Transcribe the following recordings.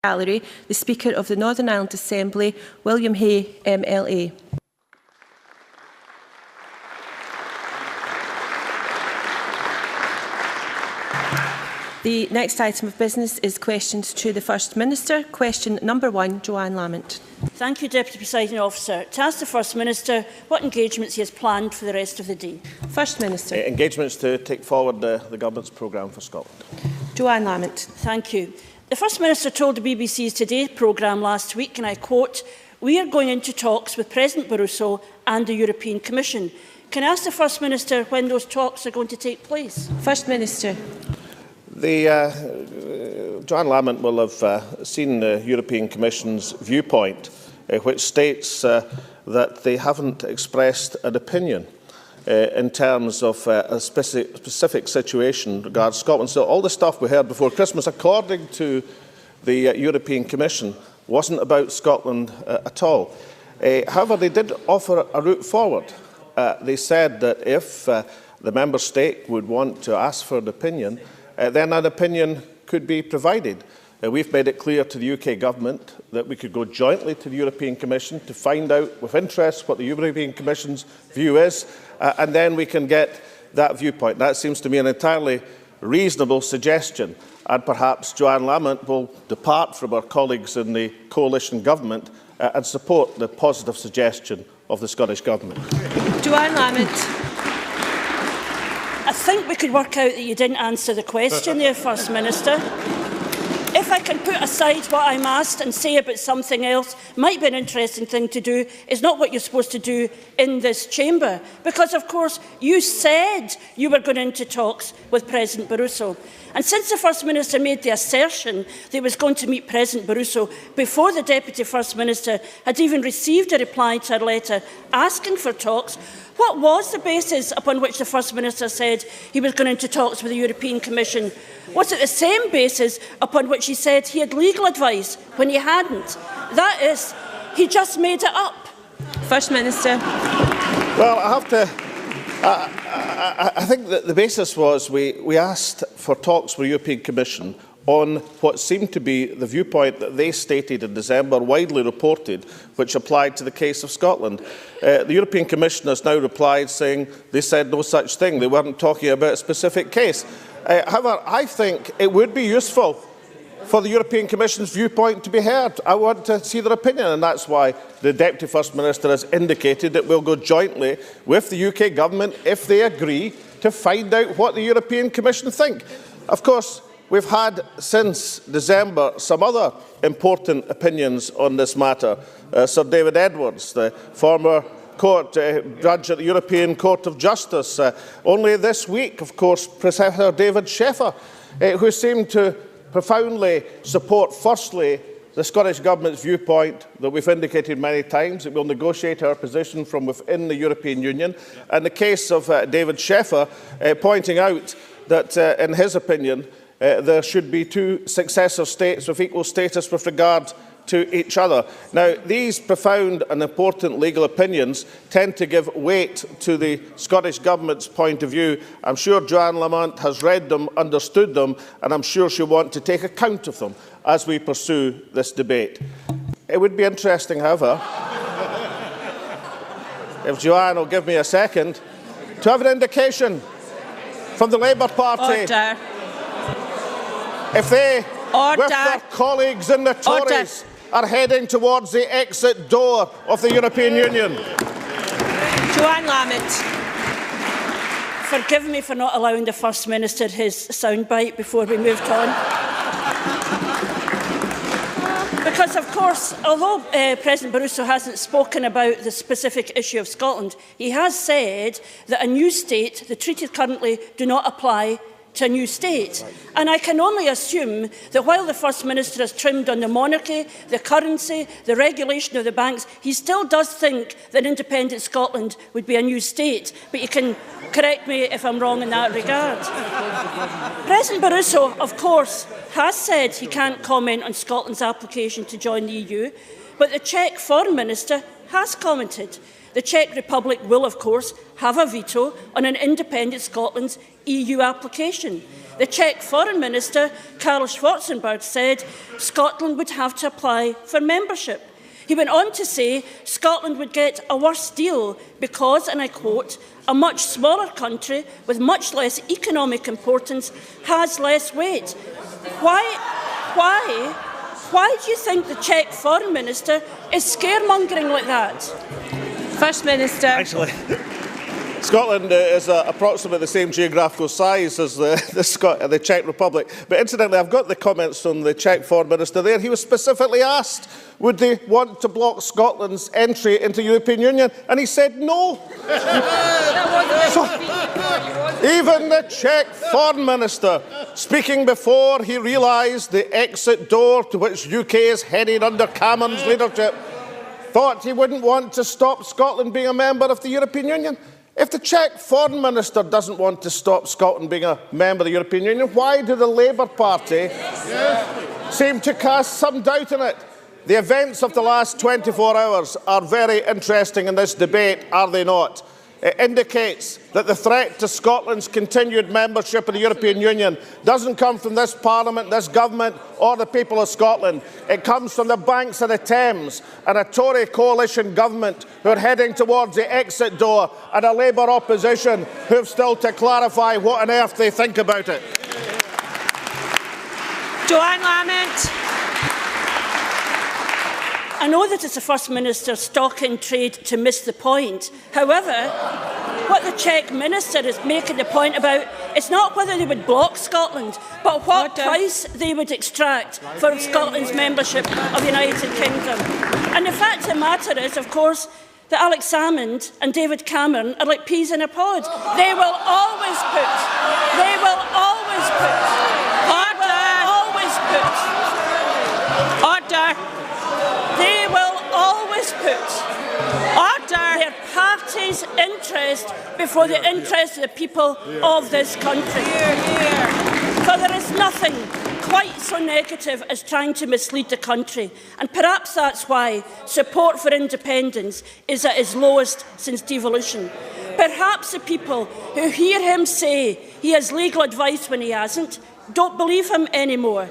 gallery the Speaker of the Northern Ireland Assembly, William Hay, MLA. The next item of business is questions to the First Minister. Question number 1, Joanne Lamont. Thank you, Deputy Presiding Officer. To ask the First Minister what engagements he has planned for the rest of the day. First Minister. Engagements to take forward the Government's programme for Scotland. Joanne Lamont. Thank you. The First Minister told the BBC's Today programme last week, and I quote, "We are going into talks with President Barroso and the European Commission." Can I ask the First Minister when those talks are going to take place? First Minister. Joanne Lamont will have seen the European Commission's viewpoint, which states that they haven't expressed an opinion in terms of a specific situation regarding Scotland. So all the stuff we heard before Christmas, according to the European Commission, wasn't about Scotland at all. However, they did offer a route forward. They said that if the member state would want to ask for an opinion, then an opinion could be provided. We've made it clear to the UK Government that we could go jointly to the European Commission to find out with interest what the European Commission's view is, and then we can get that viewpoint. That seems to me an entirely reasonable suggestion, and perhaps Joanne Lamont will depart from our colleagues in the coalition government and support the positive suggestion of the Scottish Government. Joanne Lamont. I think we could work out that you didn't answer the question there, First Minister. If I can put aside what I'm asked and say about something else, might be an interesting thing to do. It's not what you're supposed to do in this chamber. Because, of course, you said you were going into talks with President Barroso. And since the First Minister made the assertion that he was going to meet President Barroso before the Deputy First Minister had even received a reply to her letter asking for talks, what was the basis upon which the First Minister said he was going into talks with the European Commission? Was it the same basis upon which he said he had legal advice when he hadn't? That is, he just made it up. First Minister. Well, I have to... I think that the basis was we asked for talks with the European Commission on what seemed to be the viewpoint that they stated in December, widely reported, which applied to the case of Scotland. The European Commission has now replied saying they said no such thing. They weren't talking about a specific case. However, I think it would be useful for the European Commission's viewpoint to be heard. I want to see their opinion, and that's why the Deputy First Minister has indicated that we'll go jointly with the UK Government, if they agree, to find out what the European Commission think. Of course, we've had since December some other important opinions on this matter. Sir David Edwards, the former judge at the European Court of Justice. Only this week, of course, Professor David Sheffer, who seemed to profoundly support, firstly, the Scottish Government's viewpoint that we've indicated many times, that we'll negotiate our position from within the European Union. And the case of David Sheffer pointing out that, in his opinion, there should be two successor states with equal status with regard to each other. Now, these profound and important legal opinions tend to give weight to the Scottish Government's point of view. I'm sure Joanne Lamont has read them, understood them, and I'm sure she'll want to take account of them as we pursue this debate. It would be interesting, however, if Joanne will give me a second, to have an indication from the Labour Party. Order. If they, Order. with their colleagues in the Tories, are heading towards the exit door of the European Union. Joanne Lamont. Forgive me for not allowing the First Minister his soundbite before we moved on. Because, of course, although President Barroso hasn't spoken about the specific issue of Scotland, he has said that a new state, the treaties currently do not apply to a new state. And I can only assume that while the First Minister has trimmed on the monarchy, the currency, the regulation of the banks, he still does think that independent Scotland would be a new state. But you can correct me if I'm wrong in that regard. President Barroso, of course, has said he can't comment on Scotland's application to join the EU, but the Czech Foreign Minister has commented. The Czech Republic will, of course, have a veto on an independent Scotland's EU application. The Czech Foreign Minister, Karl Schwarzenberg, said Scotland would have to apply for membership. He went on to say Scotland would get a worse deal because, and I quote, a much smaller country with much less economic importance has less weight. Why do you think the Czech Foreign Minister is scaremongering like that? First Minister. Actually, Scotland is approximately the same geographical size as the Czech Republic. But incidentally, I've got the comments from the Czech Foreign Minister there. He was specifically asked, would they want to block Scotland's entry into the European Union? And he said no. So, even the Czech Foreign Minister, speaking before he realised the exit door to which UK is headed under Cameron's leadership, thought he wouldn't want to stop Scotland being a member of the European Union. If the Czech Foreign Minister doesn't want to stop Scotland being a member of the European Union, why do the Labour Party seem to cast some doubt in it? The events of the last 24 hours are very interesting in this debate, are they not? It indicates that the threat to Scotland's continued membership of the European Union doesn't come from this Parliament, this government or the people of Scotland. It comes from the banks of the Thames and a Tory coalition government who are heading towards the exit door and a Labour opposition who have still to clarify what on earth they think about it. Joanne Lamont. I know that it's the First Minister's stock in trade to miss the point. However, what the Czech Minister is making the point about is not whether they would block Scotland, but what price they would extract for Scotland's membership of the United Kingdom. And the fact of the matter is, of course, that Alex Salmond and David Cameron are like peas in a pod. They will always put. Their party's interest before the interest of the people of this country. For there is nothing quite so negative as trying to mislead the country, and perhaps that's why support for independence is at its lowest since devolution. Perhaps the people who hear him say he has legal advice when he hasn't don't believe him anymore.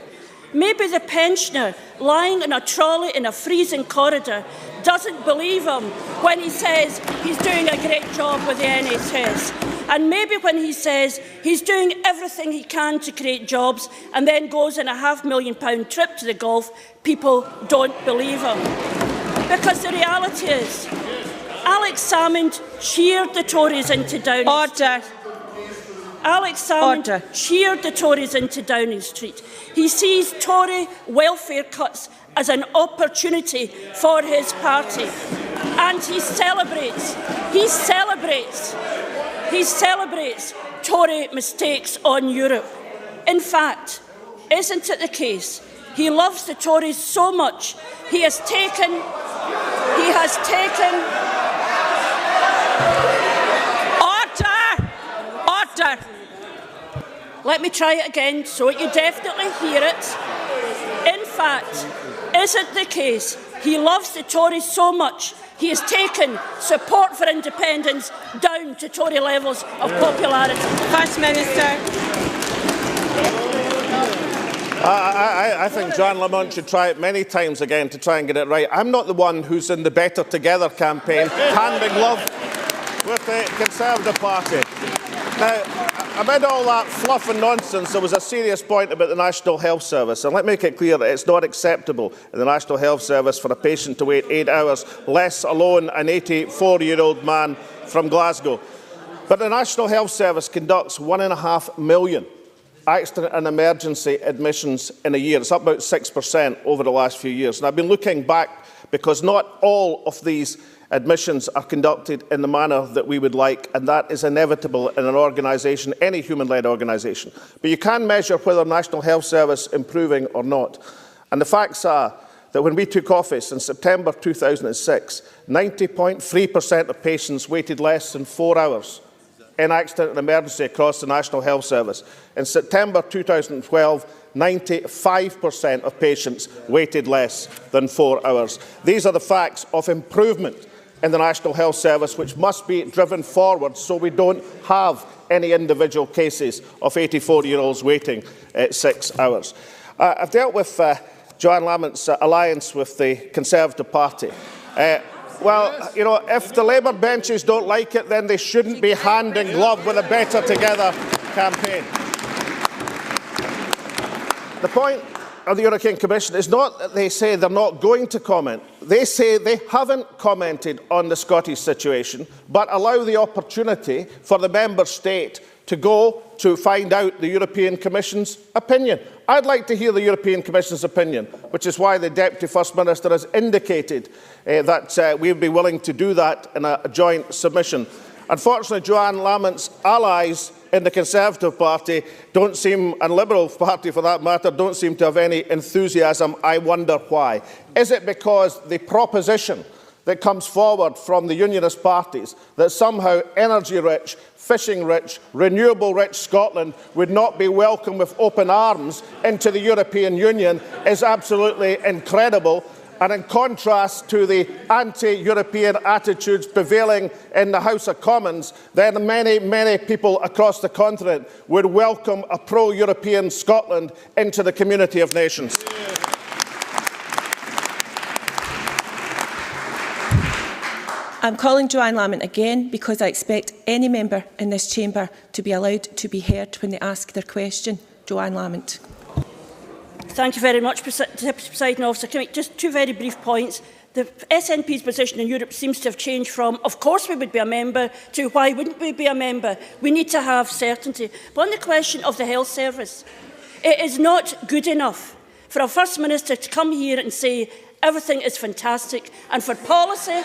Maybe the pensioner lying in a trolley in a freezing corridor doesn't believe him when he says he's doing a great job with the NHS. And maybe when he says he's doing everything he can to create jobs and then goes on a £500,000 trip to the Gulf, people don't believe him. Because the reality is, Alex Salmond cheered the Tories into Downing Street. Alex Salmond cheered the Tories into Downing Street. He sees Tory welfare cuts as an opportunity for his party. And he celebrates Tory mistakes on Europe. In fact, isn't it the case? He loves the Tories so much, he has taken Order! Let me try it again so you definitely hear it. In fact, is it the case he loves the Tories so much he has taken support for independence down to Tory levels of popularity? First Minister. I think Joanne Lamont should try it many times again to try and get it right. I'm not the one who's in the Better Together campaign handing love with the Conservative Party. Now, amid all that fluff and nonsense, there was a serious point about the National Health Service. And let me make it clear that it's not acceptable in the National Health Service for a patient to wait 8 hours, less alone an 84-year-old man from Glasgow. But the National Health Service conducts 1.5 million accident and emergency admissions in a year. It's up about 6% over the last few years. And I've been looking back because not all of these admissions are conducted in the manner that we would like, and that is inevitable in an organisation, any human-led organisation. But you can measure whether National Health Service is improving or not. And the facts are that when we took office in September 2006, 90.3% of patients waited less than 4 hours in accident and emergency across the National Health Service. In September 2012, 95% of patients waited less than 4 hours. These are the facts of improvement in the National Health Service which must be driven forward so we don't have any individual cases of 84-year-olds waiting 6 hours. I've dealt with Joanne Lamont's alliance with the Conservative Party. Well, you know, if the Labour benches don't like it, then they shouldn't be hand in glove with a Better Together campaign. The point of the European Commission is not that they say they're not going to comment. They say they haven't commented on the Scottish situation, but allow the opportunity for the member state to go to find out the European Commission's opinion. I'd like to hear the European Commission's opinion, which is why the Deputy First Minister has indicated that we would be willing to do that in a joint submission. Unfortunately, Joanne Lamont's allies in the Conservative Party don't seem, and Liberal Party for that matter, don't seem to have any enthusiasm. I wonder why. Is it because the proposition that comes forward from the Unionist parties that somehow energy-rich, fishing-rich, renewable-rich Scotland would not be welcomed with open arms into the European Union is absolutely incredible, and in contrast to the anti-European attitudes prevailing in the House of Commons, then many, many people across the continent would welcome a pro-European Scotland into the community of nations. I'm calling Joanne Lamont again because I expect any member in this chamber to be allowed to be heard when they ask their question. Joanne Lamont. Thank you very much, Deputy Presiding Officer. Can I make just two very brief points? The SNP's position in Europe seems to have changed from, of course we would be a member, to why wouldn't we be a member? We need to have certainty. But on the question of the health service, it is not good enough for a First Minister to come here and say everything is fantastic, and for policy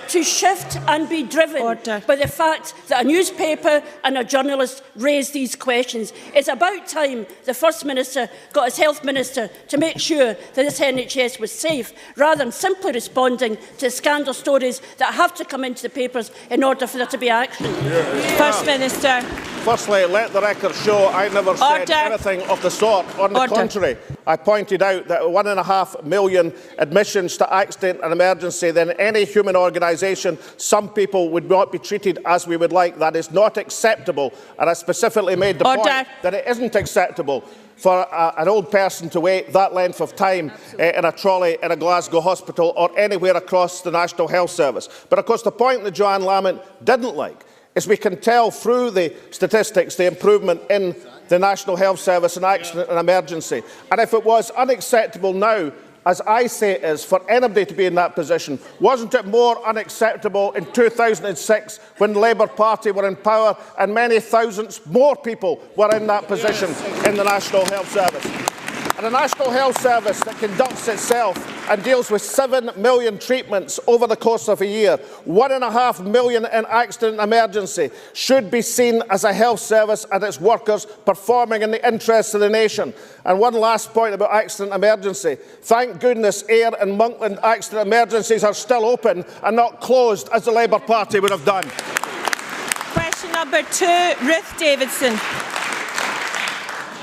to shift and be driven by the fact that a newspaper and a journalist raised these questions. It's about time the First Minister got his Health Minister to make sure that this NHS was safe, rather than simply responding to scandal stories that have to come into the papers in order for there to be action. First Minister. Firstly, let the record show I never said anything of the sort. On the contrary, I pointed out that 1.5 million admissions to accident and emergency, then any human organisation, some people would not be treated as we would like. That is not acceptable. And I specifically made the point that it isn't acceptable for an old person to wait that length of time in a trolley in a Glasgow hospital or anywhere across the National Health Service. But of course the point that Joanne Lamont didn't like is we can tell through the statistics the improvement in the National Health Service in accident and emergency. And if it was unacceptable now, as I say it is, for anybody to be in that position, wasn't it more unacceptable in 2006 when the Labour Party were in power and many thousands more people were in that position in the National Health Service? And a National Health Service that conducts itself and deals with 7 million treatments over the course of a year, 1.5 million in accident and emergency, should be seen as a health service and its workers performing in the interests of the nation. And one last point about accident and emergency. Thank goodness Ayr and Monkland accident emergencies are still open and not closed as the Labour Party would have done. Question number 2, Ruth Davidson.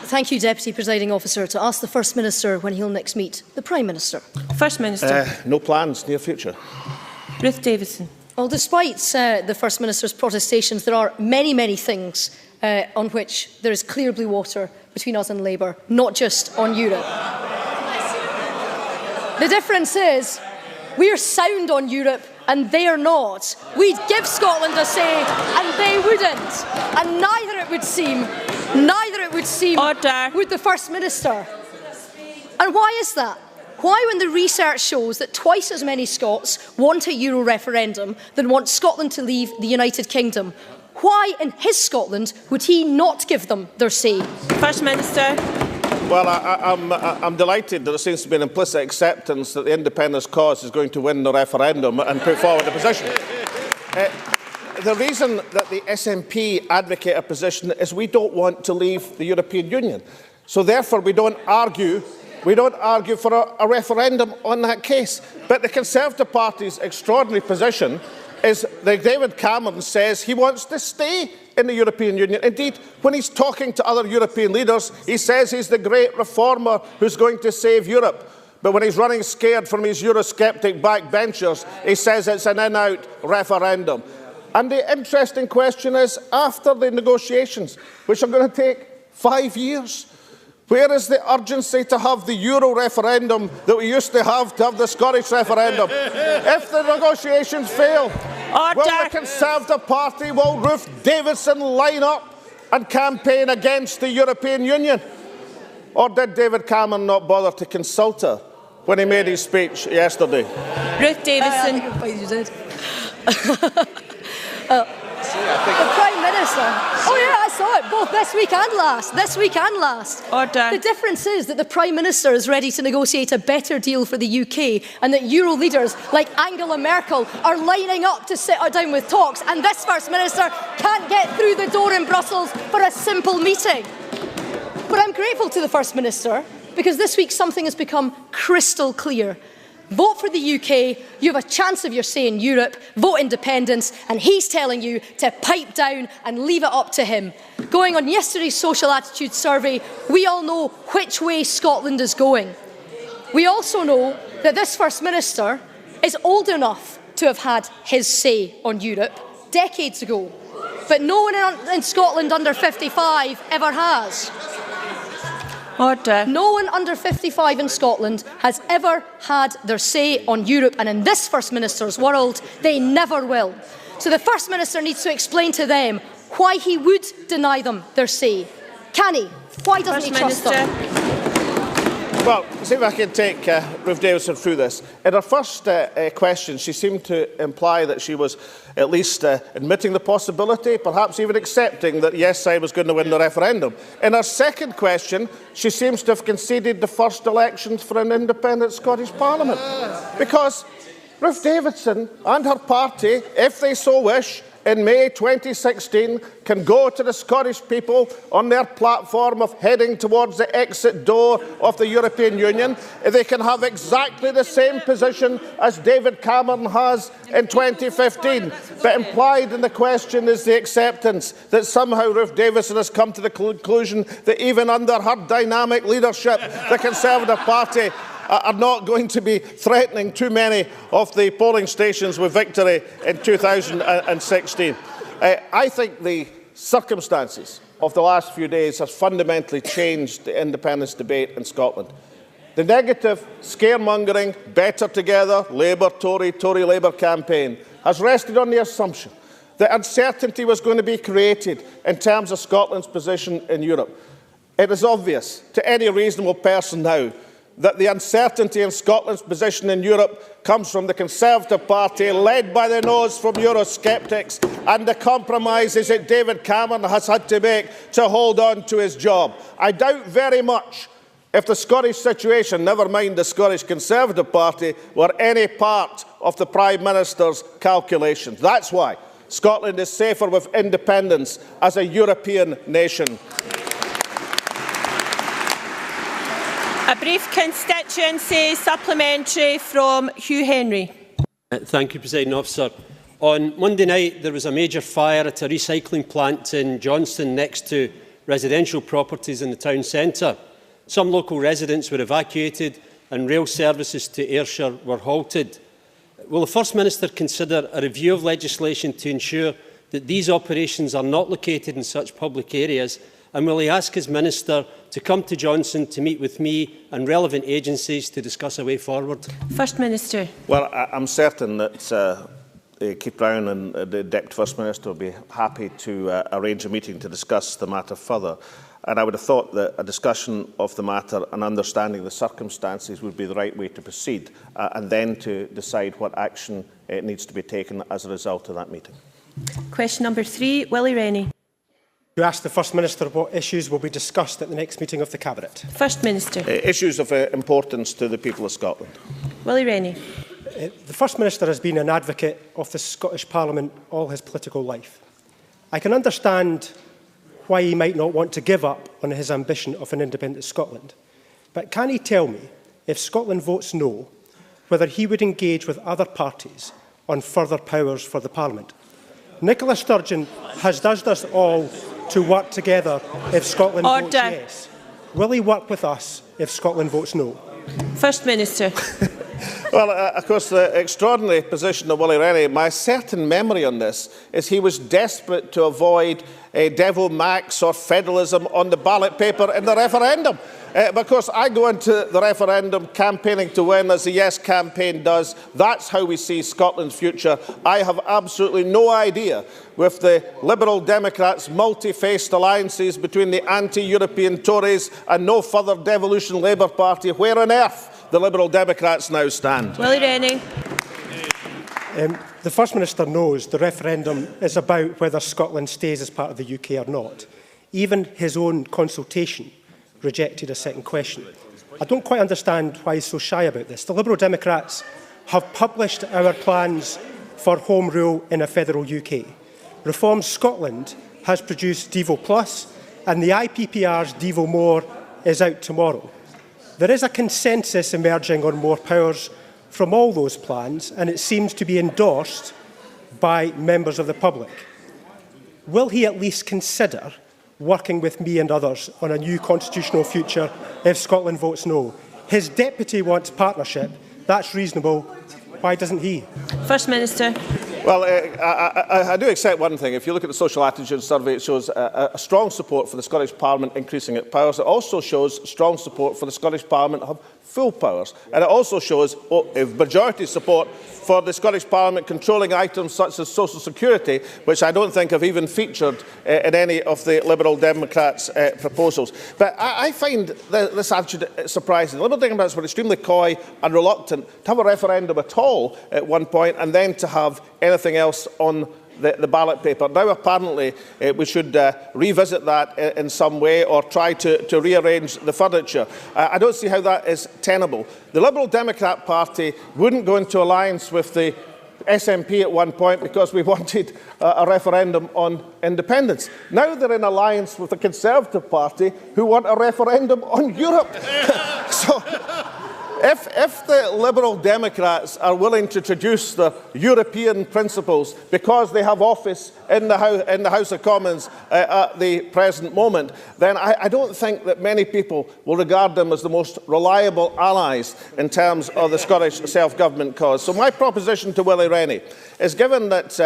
Thank you, Deputy Presiding Officer. To ask the First Minister when he'll next meet the Prime Minister. First Minister. No plans, near future. Ruth Davidson. Well, despite the First Minister's protestations, there are many, many things on which there is clear blue water between us and Labour, not just on Europe. The difference is we are sound on Europe and they are not. We'd give Scotland a say and they wouldn't. And neither it would seem would the First Minister. And why is that? Why, when the research shows that twice as many Scots want a Euro referendum than want Scotland to leave the United Kingdom, why in his Scotland would he not give them their say? First Minister. Well, I'm delighted that there seems to be an implicit acceptance that the independence cause is going to win the referendum and put forward a position. The reason that the SNP advocate a position is we don't want to leave the European Union. So therefore we don't argue for a referendum on that case. But the Conservative Party's extraordinary position is that David Cameron says he wants to stay in the European Union. Indeed, when he's talking to other European leaders, he says he's the great reformer who's going to save Europe. but when he's running scared from his Eurosceptic backbenchers, he says it's an in-out referendum. And the interesting question is, after the negotiations, which are going to take 5 years, where is the urgency to have the Euro referendum that we used to have the Scottish referendum? If the negotiations fail, will the Conservative Party, will Ruth Davidson line up and campaign against the European Union? Or did David Cameron not bother to consult her when he made his speech yesterday? Ruth Davidson. The Prime Minister. Oh yeah, I saw it both this week and last. This week and last. Order. The difference is that the Prime Minister is ready to negotiate a better deal for the UK, and that Euro leaders like Angela Merkel are lining up to sit down with talks, and this First Minister can't get through the door in Brussels for a simple meeting. But I'm grateful to the First Minister because this week something has become crystal clear. Vote for the UK, you have a chance of your say in Europe, vote independence, and he's telling you to pipe down and leave it up to him. Going on yesterday's social attitude survey, we all know which way Scotland is going. We also know that this First Minister is old enough to have had his say on Europe decades ago, but no one in Scotland under 55 ever has. Order. No one under 55 in Scotland has ever had their say on Europe, and in this First Minister's world, they never will. So the First Minister needs to explain to them why he would deny them their say. Can he? Why doesn't he trust them? Well, see if I can take Ruth Davidson through this. In her first question, she seemed to imply that she was at least admitting the possibility, perhaps even accepting that yes side was going to win the referendum. In her second question, she seems to have conceded the first elections for an independent Scottish Parliament. Because Ruth Davidson and her party, if they so wish, in May 2016, can go to the Scottish people on their platform of heading towards the exit door of the European Union. They can have exactly the same position as David Cameron has in 2015. But implied in the question is the acceptance that somehow Ruth Davidson has come to the conclusion that even under her dynamic leadership, the Conservative Party are not going to be threatening too many of the polling stations with victory in 2016. I think the circumstances of the last few days have fundamentally changed the independence debate in Scotland. The negative, scaremongering, better together, Labour-Tory, Tory-Labour campaign has rested on the assumption that uncertainty was going to be created in terms of Scotland's position in Europe. It is obvious to any reasonable person now that the uncertainty in Scotland's position in Europe comes from the Conservative Party, led by the nose from Eurosceptics, and the compromises that David Cameron has had to make to hold on to his job. I doubt very much if the Scottish situation, never mind the Scottish Conservative Party, were any part of the Prime Minister's calculations. That's why Scotland is safer with independence as a European nation. A brief constituency supplementary from Hugh Henry. Thank you, Presiding Officer. On Monday night, there was a major fire at a recycling plant in Johnston next to residential properties in the town centre. Some local residents were evacuated and rail services to Ayrshire were halted. Will the First Minister consider a review of legislation to ensure that these operations are not located in such public areas? And will he ask his Minister to come to Johnson to meet with me and relevant agencies to discuss a way forward? First Minister. Well, I'm certain that Keith Brown and the Deputy First Minister will be happy to arrange a meeting to discuss the matter further. And I would have thought that a discussion of the matter and understanding the circumstances would be the right way to proceed, and then to decide what action needs to be taken as a result of that meeting. Question number 3, Willie Rennie. To ask the First Minister what issues will be discussed at the next meeting of the Cabinet. First Minister. Issues of importance to the people of Scotland. Willie Rennie. The First Minister has been an advocate of the Scottish Parliament all his political life. I can understand why he might not want to give up on his ambition of an independent Scotland. But can he tell me, if Scotland votes no, whether he would engage with other parties on further powers for the Parliament? Nicola Sturgeon has urged us all to work together if Scotland votes yes. Will he work with us if Scotland votes no? First Minister. Well, of course, the extraordinary position of Willie Rennie, my certain memory on this is he was desperate to avoid Devil Max or federalism on the ballot paper in the referendum. Because I go into the referendum campaigning to win, as the Yes campaign does. That's how we see Scotland's future. I have absolutely no idea, with the Liberal Democrats' multi-faced alliances between the anti-European Tories and no further devolution Labour Party, where on earth the Liberal Democrats now stand. Willie Rennie. The First Minister knows the referendum is about whether Scotland stays as part of the UK or not. Even his own consultation rejected a second question. I don't quite understand why he's so shy about this. The Liberal Democrats have published our plans for Home Rule in a federal UK. Reform Scotland has produced Devo Plus, and the IPPR's Devo More is out tomorrow. There is a consensus emerging on more powers from all those plans, and it seems to be endorsed by members of the public. Will he at least consider working with me and others on a new constitutional future if Scotland votes no? His deputy wants partnership. That's reasonable. Why doesn't he? First Minister. Well, I do accept one thing. If you look at the social attitude survey, it shows a strong support for the Scottish Parliament increasing its powers. It also shows strong support for the Scottish Parliament to have full powers. And it also shows majority support for the Scottish Parliament controlling items such as social security, which I don't think have even featured in any of the Liberal Democrats' proposals. But I find this attitude surprising. The Liberal Democrats were extremely coy and reluctant to have a referendum at all at one point, and then to have anything else on the ballot paper. Now, apparently, we should revisit that in some way, or try to rearrange the furniture. I don't see how that is tenable. The Liberal Democrat Party wouldn't go into alliance with the SNP at one point because we wanted a referendum on independence. Now they're in alliance with the Conservative Party, who want a referendum on Europe. So, if the Liberal Democrats are willing to introduce the European principles because they have office in the House of Commons at the present moment, then I don't think that many people will regard them as the most reliable allies in terms of the Scottish self-government cause. So my proposition to Willie Rennie is, given that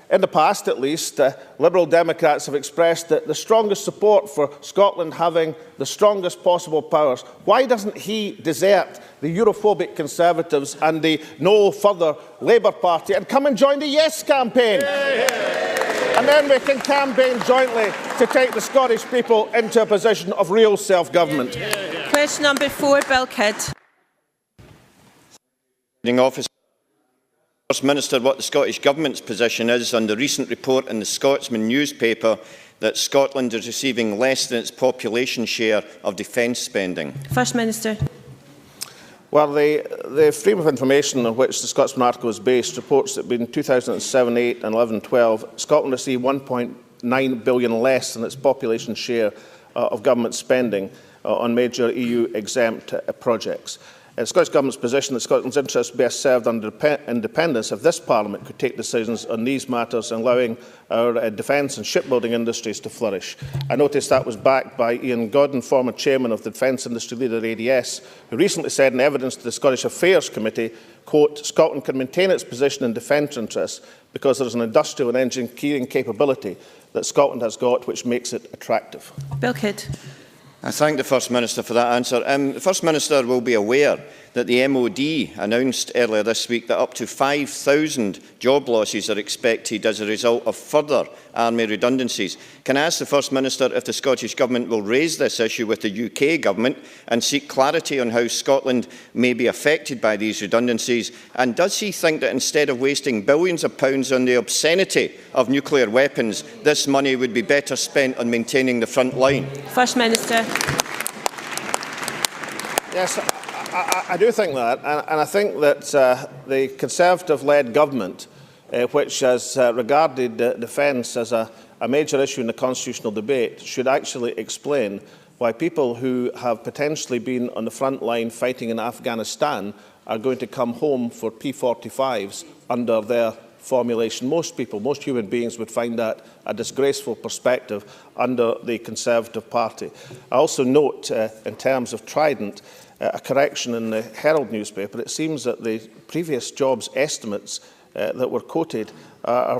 in the past, at least, Liberal Democrats have expressed the strongest support for Scotland having the strongest possible powers, why doesn't he desert the Europhobic Conservatives and the No Further Labour Party and come and join the Yes campaign? And then we can campaign jointly to take the Scottish people into a position of real self-government. Question number 4, Bill Kidd. First Minister, what the Scottish Government's position is on the recent report in the Scotsman newspaper that Scotland is receiving less than its population share of defence spending. First Minister. Well, the Freedom of Information on which the Scotsman article is based reports that between 2007-8 and 11-12, Scotland received £1.9 billion less than its population share of government spending on major EU-exempt projects. The Scottish Government's position that Scotland's interests best served under independence if this Parliament could take decisions on these matters, allowing our defence and shipbuilding industries to flourish. I noticed that was backed by Ian Godden, former chairman of the Defence Industry Leader ADS, who recently said in evidence to the Scottish Affairs Committee, quote, "Scotland can maintain its position in defence interests because there is an industrial and engineering capability that Scotland has got which makes it attractive." Bill Kidd. I thank the First Minister for that answer. The First Minister will be aware that the MOD announced earlier this week that up to 5,000 job losses are expected as a result of further army redundancies. Can I ask the First Minister if the Scottish Government will raise this issue with the UK Government and seek clarity on how Scotland may be affected by these redundancies? And does he think that instead of wasting billions of pounds on the obscenity of nuclear weapons, this money would be better spent on maintaining the front line? First Minister. Yes, I do think that, and I think that the Conservative-led government, which has regarded defence as a major issue in the constitutional debate, should actually explain why people who have potentially been on the front line fighting in Afghanistan are going to come home for P45s under their formulation. Most people, most human beings would find that a disgraceful perspective under the Conservative Party. I also note, in terms of Trident, a correction in the Herald newspaper. It seems that the previous jobs estimates that were quoted are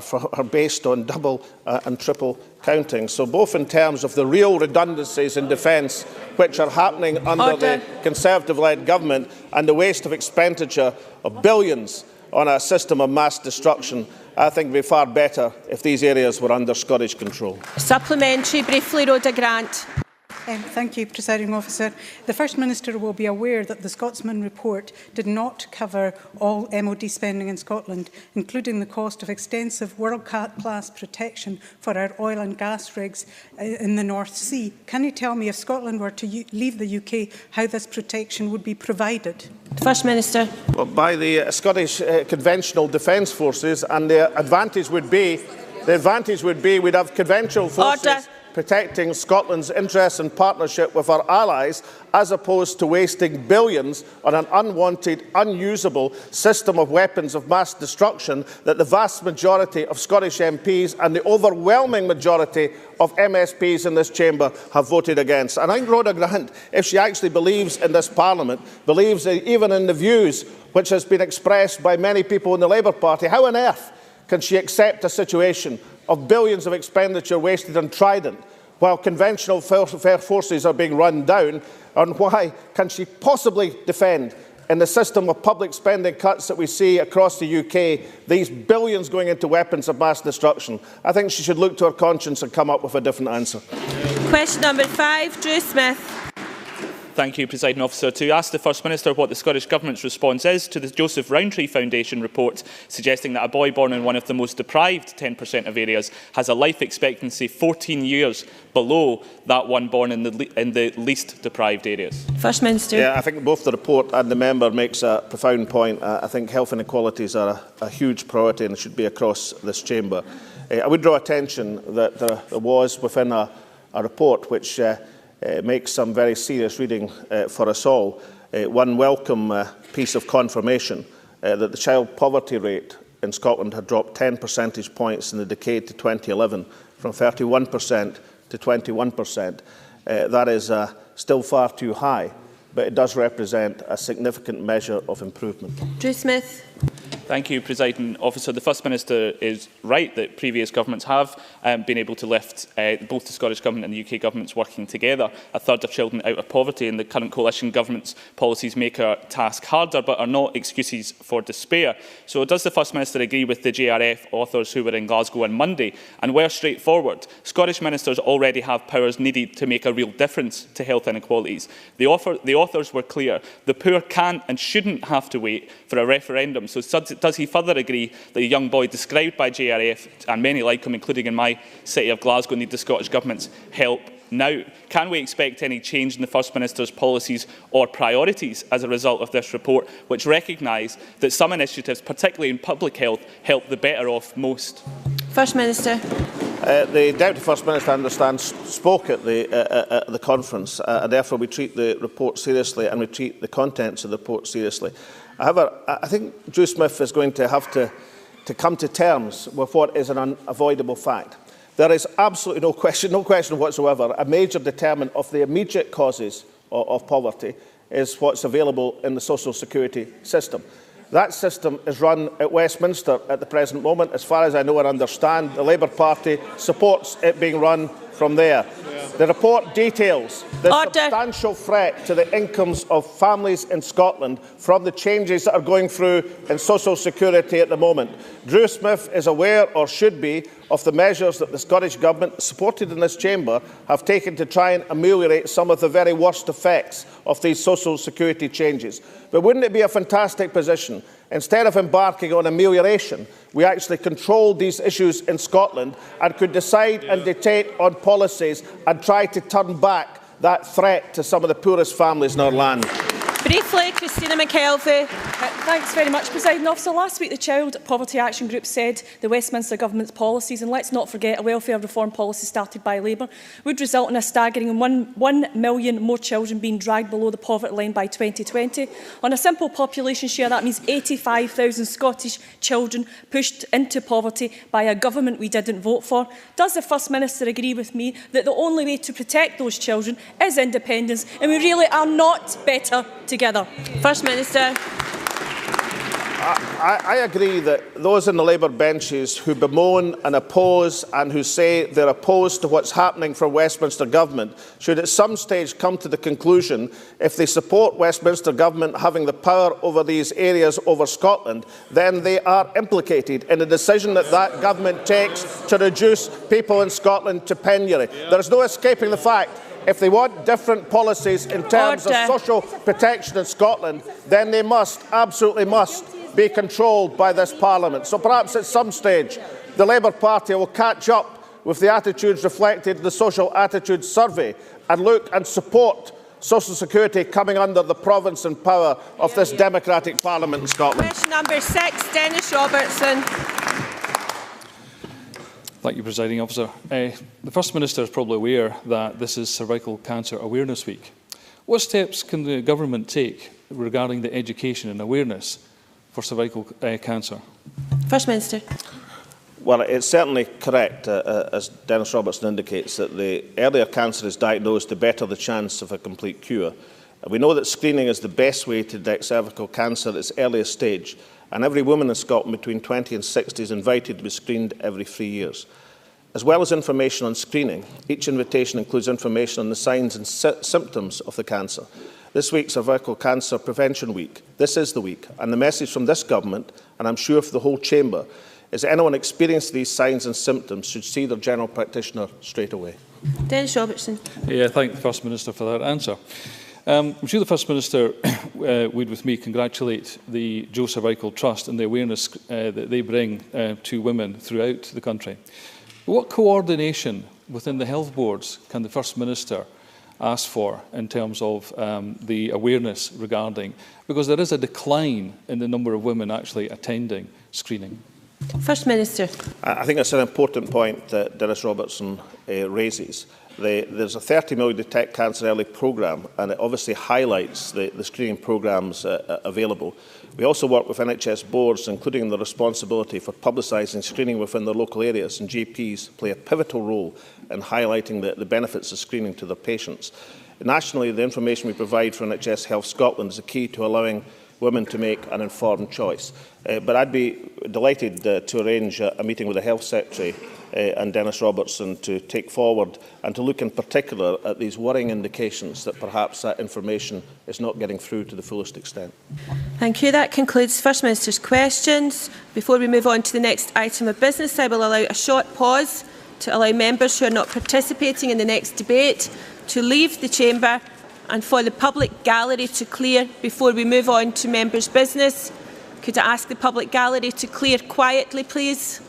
based on double and triple counting. So both in terms of the real redundancies in defence which are happening under the Conservative-led government and the waste of expenditure of billions on a system of mass destruction, I think it would be far better if these areas were under Scottish control. Supplementary, briefly, Rhoda Grant. Thank you, Presiding Officer. The First Minister will be aware that the Scotsman report did not cover all MOD spending in Scotland, including the cost of extensive world-class protection for our oil and gas rigs in the North Sea. Can you tell me, if Scotland were to leave the UK, how this protection would be provided? First Minister. Well, by the Scottish Conventional Defence Forces, and the advantage would be we'd have conventional forces protecting Scotland's interests and partnership with our allies, as opposed to wasting billions on an unwanted, unusable system of weapons of mass destruction that the vast majority of Scottish MPs and the overwhelming majority of MSPs in this chamber have voted against. And I think Rhoda Grant, if she actually believes in this Parliament, believes even in the views which has been expressed by many people in the Labour Party, how on earth can she accept a situation of billions of expenditure wasted on Trident while conventional forces are being run down? And why can she possibly defend, in the system of public spending cuts that we see across the UK, these billions going into weapons of mass destruction? I think she should look to her conscience and come up with a different answer. Question number 5, Drew Smith. Thank you, Presiding Officer. To ask the First Minister what the Scottish Government's response is to the Joseph Rowntree Foundation report suggesting that a boy born in one of the most deprived 10% of areas has a life expectancy 14 years below that one born in the least deprived areas. First Minister. Yeah, I think both the report and the member makes a profound point. I think health inequalities are a huge priority and should be across this chamber. I would draw attention that there was within a report which makes some very serious reading for us all. One welcome piece of confirmation that the child poverty rate in Scotland had dropped 10 percentage points in the decade to 2011, from 31% to 21%. That is still far too high, but it does represent a significant measure of improvement. Drew Smith. Thank you, Presiding Officer. The First Minister is right that previous governments have been able to lift both the Scottish Government and the UK Government's working together a third of children out of poverty, and the current coalition government's policies make our task harder but are not excuses for despair. So does the First Minister agree with the JRF authors who were in Glasgow on Monday and were straightforward? Scottish ministers already have powers needed to make a real difference to health inequalities. The authors were clear. The poor can't and shouldn't have to wait for a referendum. So does he further agree that the young boy described by JRF and many like him, including in my city of Glasgow, need the Scottish Government's help now? Can we expect any change in the First Minister's policies or priorities as a result of this report, which recognise that some initiatives, particularly in public health, help the better off most? First Minister. The Deputy First Minister, I understand, spoke at the conference, and therefore we treat the report seriously and we treat the contents of the report seriously. However, I think Drew Smith is going to have to come to terms with what is an unavoidable fact. There is absolutely no question whatsoever, a major determinant of the immediate causes of poverty is what's available in the social security system. That system is run at Westminster at the present moment. As far as I know and understand, the Labour Party supports it being run from there. The report details the substantial threat to the incomes of families in Scotland from the changes that are going through in social security at the moment. Drew Smith is aware, or should be, of the measures that the Scottish Government, supported in this chamber, have taken to try and ameliorate some of the very worst effects of these social security changes. But wouldn't it be a fantastic position, instead of embarking on amelioration, we actually controlled these issues in Scotland and could decide and dictate on policies and try to turn back that threat to some of the poorest families in our land? Briefly, Christina McKelvey. Thanks very much, Presiding Officer. Last week, the Child Poverty Action Group said the Westminster Government's policies, and let's not forget a welfare reform policy started by Labour, would result in a staggering 1 million more children being dragged below the poverty line by 2020. On a simple population share, that means 85,000 Scottish children pushed into poverty by a government we didn't vote for. Does the First Minister agree with me that the only way to protect those children is independence, and we really are not better together? First Minister. I agree that those in the Labour benches who bemoan and oppose and who say they're opposed to what's happening for Westminster Government should at some stage come to the conclusion, if they support Westminster Government having the power over these areas over Scotland, then they are implicated in the decision that that government takes to reduce people in Scotland to penury. There is no escaping the fact, if they want different policies in terms of social protection in Scotland, then they must, absolutely must, be controlled by this Parliament. So perhaps at some stage the Labour Party will catch up with the attitudes reflected in the Social Attitudes Survey and look and support social security coming under the province and power of this democratic Parliament in Scotland. Question number 6, Dennis Robertson. Thank you, Presiding Officer. The First Minister is probably aware that this is Cervical Cancer Awareness Week. What steps can the Government take regarding the education and awareness for cervical cancer? First Minister. Well, it's certainly correct, as Dennis Robertson indicates, that the earlier cancer is diagnosed, the better the chance of a complete cure. We know that screening is the best way to detect cervical cancer at its earliest stage, and every woman in Scotland between 20 and 60 is invited to be screened every 3 years. As well as information on screening, each invitation includes information on the signs and symptoms of the cancer. This week's Cervical Cancer Prevention Week. This is the week, and the message from this Government, and I'm sure for the whole Chamber, is that anyone experiencing these signs and symptoms should see their general practitioner straight away. Dennis Robertson. I thank the First Minister for that answer. I'm sure the First Minister would, with me, congratulate the Joe Cervical Trust and the awareness that they bring to women throughout the country. What coordination within the health boards can the First Minister ask for in terms of the awareness regarding, because there is a decline in the number of women actually attending screening? First Minister. I think that's an important point that Dennis Robertson raises. There's a 30 million Detect Cancer Early programme, and it obviously highlights the screening programmes available. We also work with NHS boards, including the responsibility for publicising screening within their local areas, and GPs play a pivotal role in highlighting the benefits of screening to their patients. Nationally, the information we provide for NHS Health Scotland is a key to allowing women to make an informed choice. But I'd be delighted to arrange a meeting with the Health Secretary and Dennis Robertson to take forward and to look in particular at these worrying indications that perhaps that information is not getting through to the fullest extent. Thank you. That concludes First Minister's questions. Before we move on to the next item of business, I will allow a short pause to allow members who are not participating in the next debate to leave the chamber and for the public gallery to clear before we move on to members' business. Could I ask the public gallery to clear quietly, please?